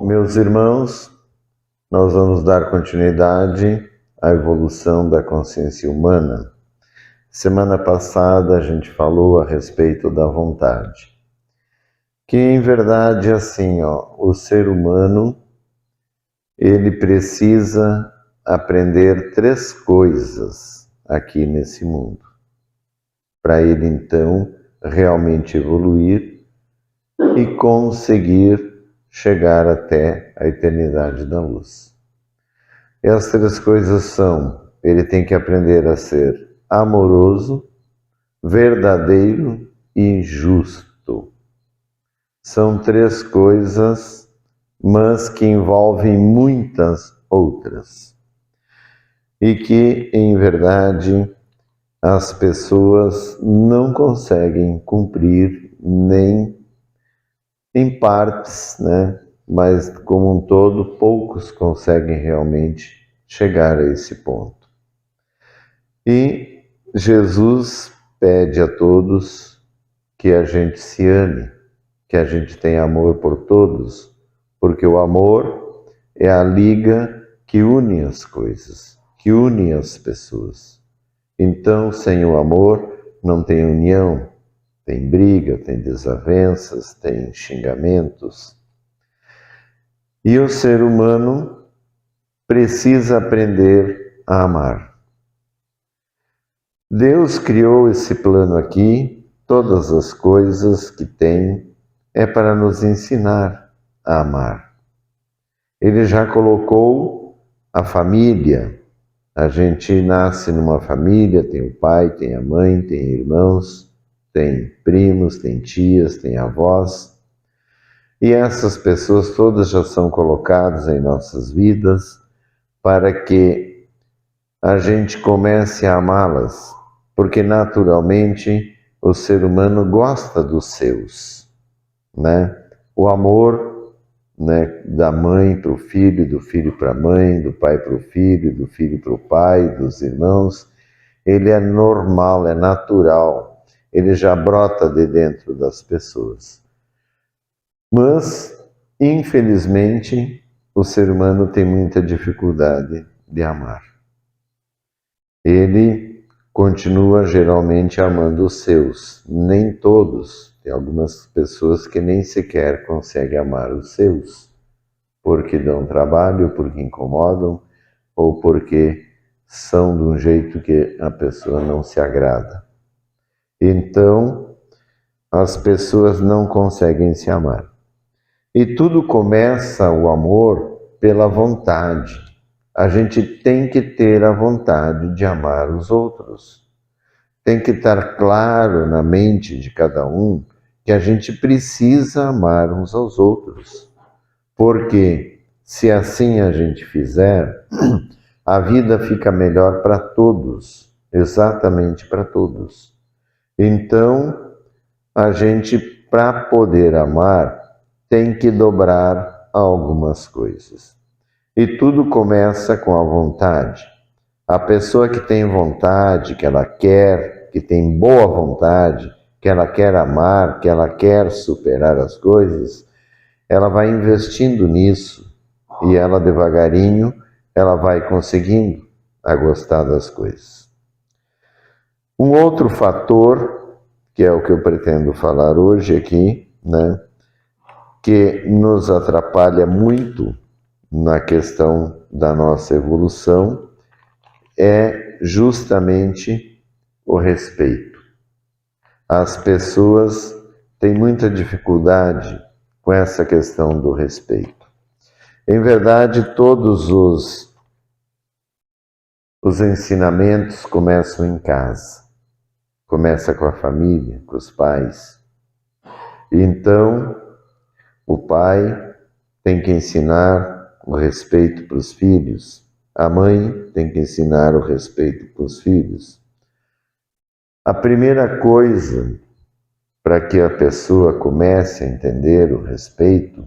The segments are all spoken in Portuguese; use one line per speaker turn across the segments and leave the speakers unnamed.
Meus irmãos, nós vamos dar continuidade à evolução da consciência humana. Semana passada a gente falou a respeito da vontade. Que em verdade assim, o ser humano, ele precisa aprender 3 coisas aqui nesse mundo, para ele então realmente evoluir e conseguir chegar até a eternidade da luz. E as 3 coisas são: ele tem que aprender a ser amoroso, verdadeiro e justo. São 3 coisas, mas que envolvem muitas outras. E que, em verdade, as pessoas não conseguem cumprir nem em partes, né? Mas como um todo, poucos conseguem realmente chegar a esse ponto. E Jesus pede a todos que a gente se ame, que a gente tenha amor por todos, porque o amor é a liga que une as coisas, que une as pessoas. Então, sem o amor, não tem união, tem briga, tem desavenças, tem xingamentos. E o ser humano precisa aprender a amar. Deus criou esse plano aqui, todas as coisas que tem é para nos ensinar a amar. Ele já colocou a família. A gente nasce numa família, tem o pai, tem a mãe, tem irmãos, tem primos, tem tias, tem avós. E essas pessoas todas já são colocadas em nossas vidas para que a gente comece a amá-las, porque naturalmente o ser humano gosta dos seus, né? O amor, né, da mãe para o filho, do filho para a mãe, do pai para o filho, do filho para o pai, dos irmãos, ele é normal, é natural, ele já brota de dentro das pessoas. Mas, infelizmente, o ser humano tem muita dificuldade de amar. Ele continua geralmente amando os seus, nem todos. Tem algumas pessoas que nem sequer conseguem amar os seus, porque dão trabalho, porque incomodam, ou porque são de um jeito que a pessoa não se agrada. Então, as pessoas não conseguem se amar. E tudo começa, o amor, pela vontade. A gente tem que ter a vontade de amar os outros. Tem que estar claro na mente de cada um que a gente precisa amar uns aos outros. Porque se assim a gente fizer, a vida fica melhor para todos, exatamente para todos. Então, a gente, para poder amar, tem que dobrar algumas coisas. E tudo começa com a vontade. A pessoa que tem vontade, que ela quer, que tem boa vontade, que ela quer amar, que ela quer superar as coisas, ela vai investindo nisso e ela devagarinho, ela vai conseguindo a gostar das coisas. Um outro fator, que é o que eu pretendo falar hoje aqui, né, que nos atrapalha muito na questão da nossa evolução, é justamente o respeito. As pessoas têm muita dificuldade com essa questão do respeito. Em verdade, todos os ensinamentos começam em casa. Começa com a família, com os pais. Então, o pai tem que ensinar o respeito para os filhos. A mãe tem que ensinar o respeito para os filhos. A primeira coisa para que a pessoa comece a entender o respeito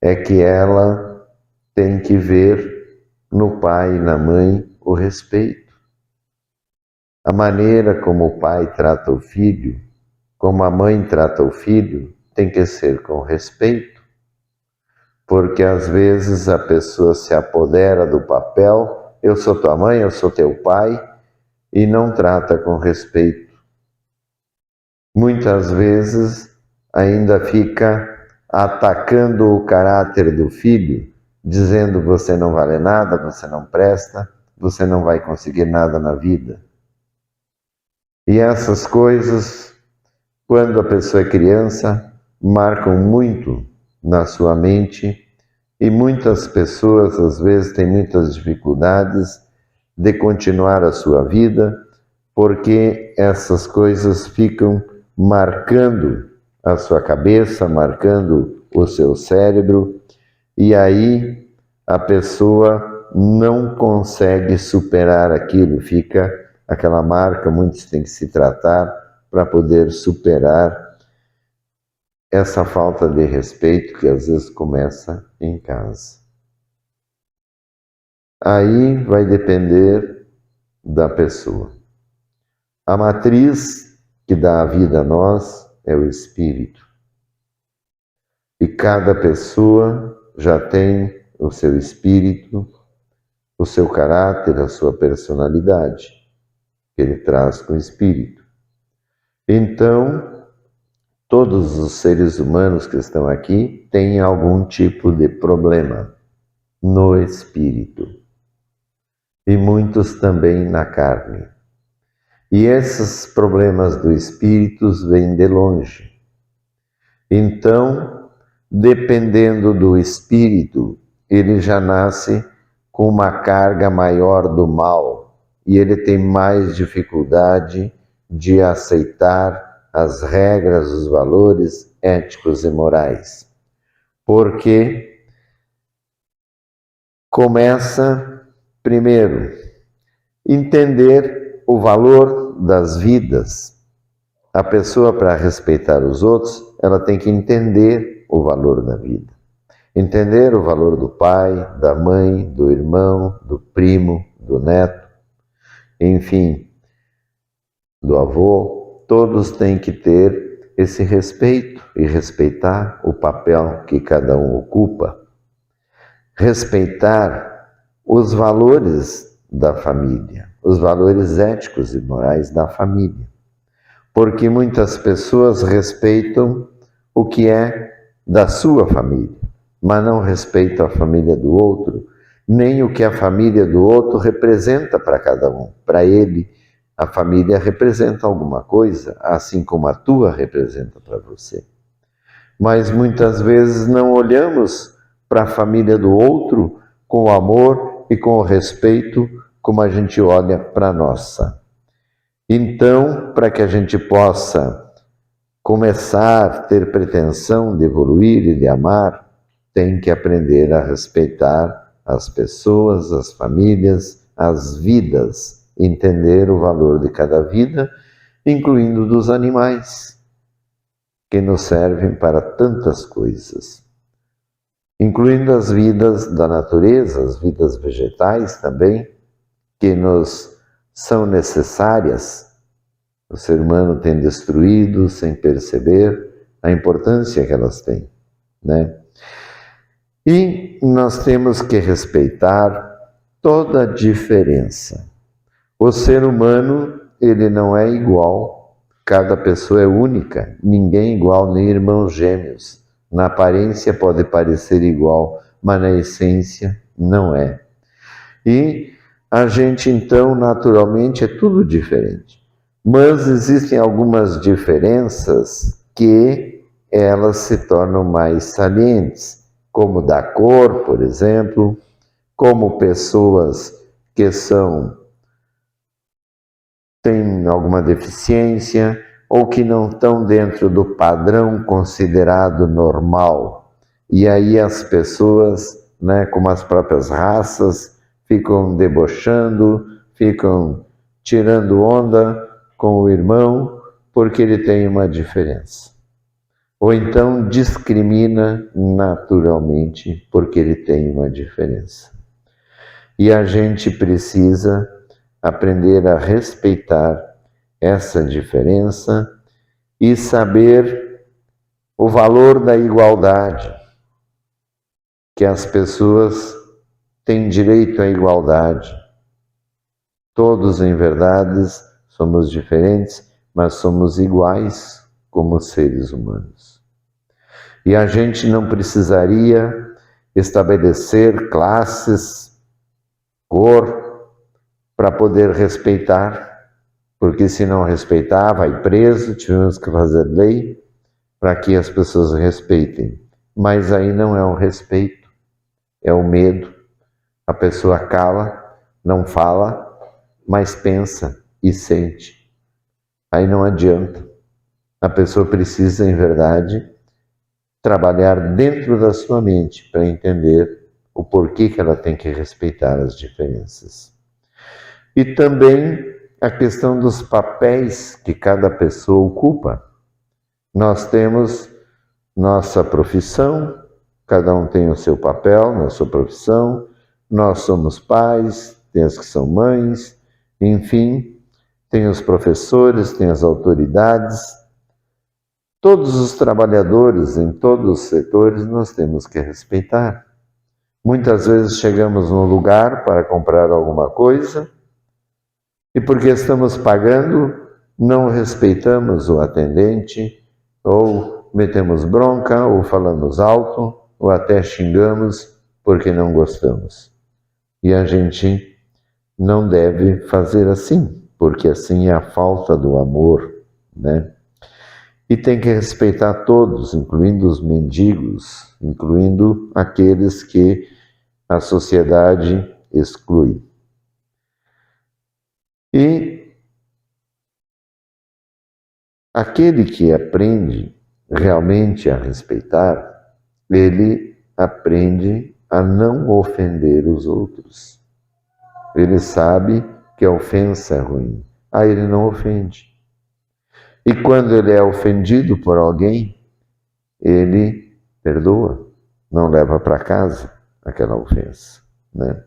é que ela tem que ver no pai e na mãe o respeito. A maneira como o pai trata o filho, como a mãe trata o filho, tem que ser com respeito. porque às vezes a pessoa se apodera do papel, eu sou tua mãe, eu sou teu pai, e não trata com respeito. Muitas vezes ainda fica atacando o caráter do filho, dizendo você não vale nada, você não presta, você não vai conseguir nada na vida. E essas coisas, quando a pessoa é criança, marcam muito na sua mente, e muitas pessoas às vezes têm muitas dificuldades de continuar a sua vida, porque essas coisas ficam marcando a sua cabeça, marcando o seu cérebro, e aí a pessoa não consegue superar aquilo, fica aquela marca. Muitos têm que se tratar para poder superar essa falta de respeito que às vezes começa em casa. Aí vai depender da pessoa. A matriz que dá a vida a nós é o espírito. E cada pessoa já tem o seu espírito, o seu caráter, a sua personalidade, que ele traz com o espírito. Então, todos os seres humanos que estão aqui têm algum tipo de problema no espírito, e muitos também na carne. E esses problemas do espírito vêm de longe. Então, dependendo do espírito, ele já nasce com uma carga maior do mal, e ele tem mais dificuldade de aceitar as regras, os valores éticos e morais. Porque começa, primeiro, entender o valor das vidas. A pessoa, para respeitar os outros, ela tem que entender o valor da vida. Entender o valor do pai, da mãe, do irmão, do primo, do neto, enfim, do avô. Todos têm que ter esse respeito e respeitar o papel que cada um ocupa. Respeitar os valores da família, os valores éticos e morais da família. Porque muitas pessoas respeitam o que é da sua família, mas não respeitam a família do outro, nem o que a família do outro representa para cada um. Para ele, a família representa alguma coisa, assim como a tua representa para você. Mas muitas vezes não olhamos para a família do outro com o amor e com o respeito como a gente olha para a nossa. Então, para que a gente possa começar a ter pretensão de evoluir e de amar, tem que aprender a respeitar as pessoas, as famílias, as vidas, entender o valor de cada vida, incluindo dos animais, que nos servem para tantas coisas, incluindo as vidas da natureza, as vidas vegetais também, que nos são necessárias. O ser humano tem destruído sem perceber a importância que elas têm, né? E nós temos que respeitar toda a diferença. O ser humano, ele não é igual, cada pessoa é única, ninguém é igual, nem irmãos gêmeos. Na aparência pode parecer igual, mas na essência não é. E a gente, então, naturalmente, é tudo diferente. Mas existem algumas diferenças que elas se tornam mais salientes, como da cor, por exemplo, como pessoas que têm alguma deficiência ou que não estão dentro do padrão considerado normal. E aí as pessoas, né, como as próprias raças, ficam debochando, ficam tirando onda com o irmão porque ele tem uma diferença. Ou então discrimina naturalmente porque ele tem uma diferença. E a gente precisa aprender a respeitar essa diferença e saber o valor da igualdade. que as pessoas têm direito à igualdade. Todos, em verdade, somos diferentes, mas somos iguais como seres humanos. E a gente não precisaria estabelecer classes, cor, para poder respeitar, porque se não respeitar, vai preso, tivemos que fazer lei para que as pessoas respeitem. Mas aí não é o respeito, é o medo. A pessoa cala, não fala, mas pensa e sente. Aí não adianta. A pessoa precisa, em verdade, trabalhar dentro da sua mente para entender o porquê que ela tem que respeitar as diferenças. E também a questão dos papéis que cada pessoa ocupa. Nós temos nossa profissão, cada um tem o seu papel na sua profissão, nós somos pais, tem as que são mães, enfim, tem os professores, tem as autoridades. Todos os trabalhadores em todos os setores nós temos que respeitar. Muitas vezes chegamos num lugar para comprar alguma coisa e porque estamos pagando, não respeitamos o atendente, ou metemos bronca, ou falamos alto, ou até xingamos porque não gostamos. E a gente não deve fazer assim, porque assim é a falta do amor, né? E tem que respeitar todos, incluindo os mendigos, incluindo aqueles que a sociedade exclui. E aquele que aprende realmente a respeitar, ele aprende a não ofender os outros. Ele sabe que a ofensa é ruim, aí ele não ofende. E quando ele é ofendido por alguém, ele perdoa, não leva para casa aquela ofensa, né?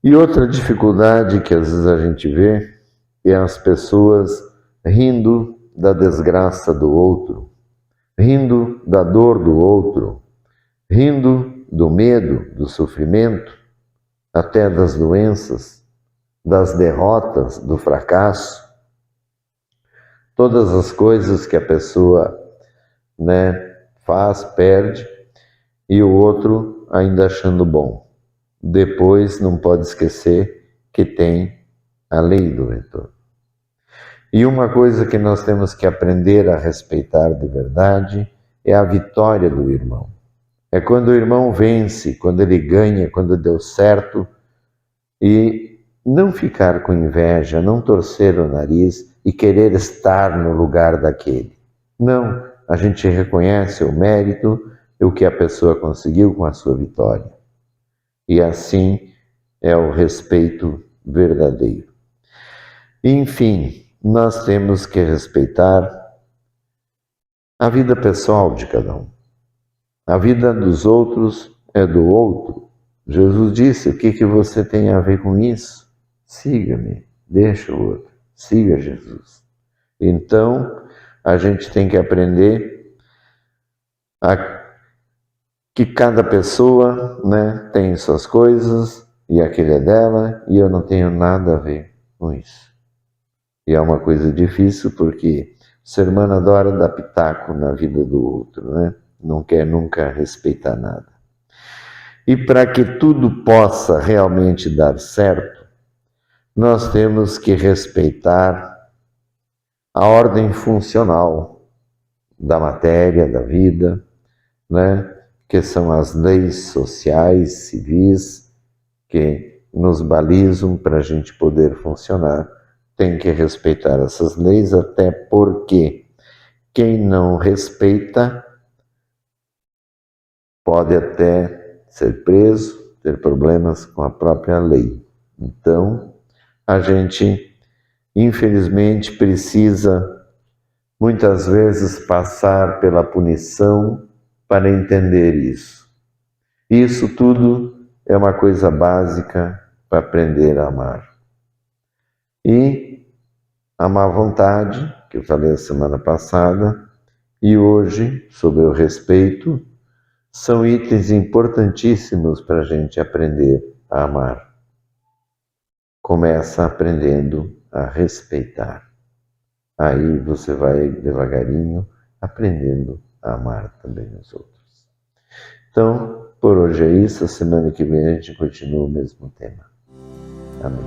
E outra dificuldade que às vezes a gente vê é as pessoas rindo da desgraça do outro, rindo da dor do outro, rindo do medo, do sofrimento, até das doenças, das derrotas, do fracasso. Todas as coisas que a pessoa, né, faz, perde, e o outro ainda achando bom. Depois não pode esquecer que tem a lei do retorno. E uma coisa que nós temos que aprender a respeitar de verdade é a vitória do irmão. É quando o irmão vence, quando ele ganha, quando deu certo, e não ficar com inveja, não torcer o nariz e querer estar no lugar daquele. Não, a gente reconhece o mérito e o que a pessoa conseguiu com a sua vitória. E assim é o respeito verdadeiro. Enfim, nós temos que respeitar a vida pessoal de cada um. A vida dos outros é do outro. Jesus disse: o que você tem a ver com isso? Siga-me, deixa o outro, siga Jesus. Então, a gente tem que aprender que cada pessoa, né, tem suas coisas e aquele é dela e eu não tenho nada a ver com isso. E é uma coisa difícil porque o ser humano adora dar pitaco na vida do outro, né? Não quer nunca respeitar nada. E para que tudo possa realmente dar certo, nós temos que respeitar a ordem funcional da matéria, da vida, né? Que são as leis sociais, civis, que nos balizam para a gente poder funcionar. Tem que respeitar essas leis, até porque quem não respeita pode até ser preso, ter problemas com a própria lei. Então, a gente, infelizmente, precisa muitas vezes passar pela punição para entender isso. Isso tudo é uma coisa básica para aprender a amar. E a má vontade, que eu falei a semana passada, e hoje, sobre o respeito, são itens importantíssimos para a gente aprender a amar. Começa aprendendo a respeitar. Aí você vai devagarinho aprendendo a amar também os outros. Então, por hoje é isso. Semana que vem a gente continua o mesmo tema. Amém.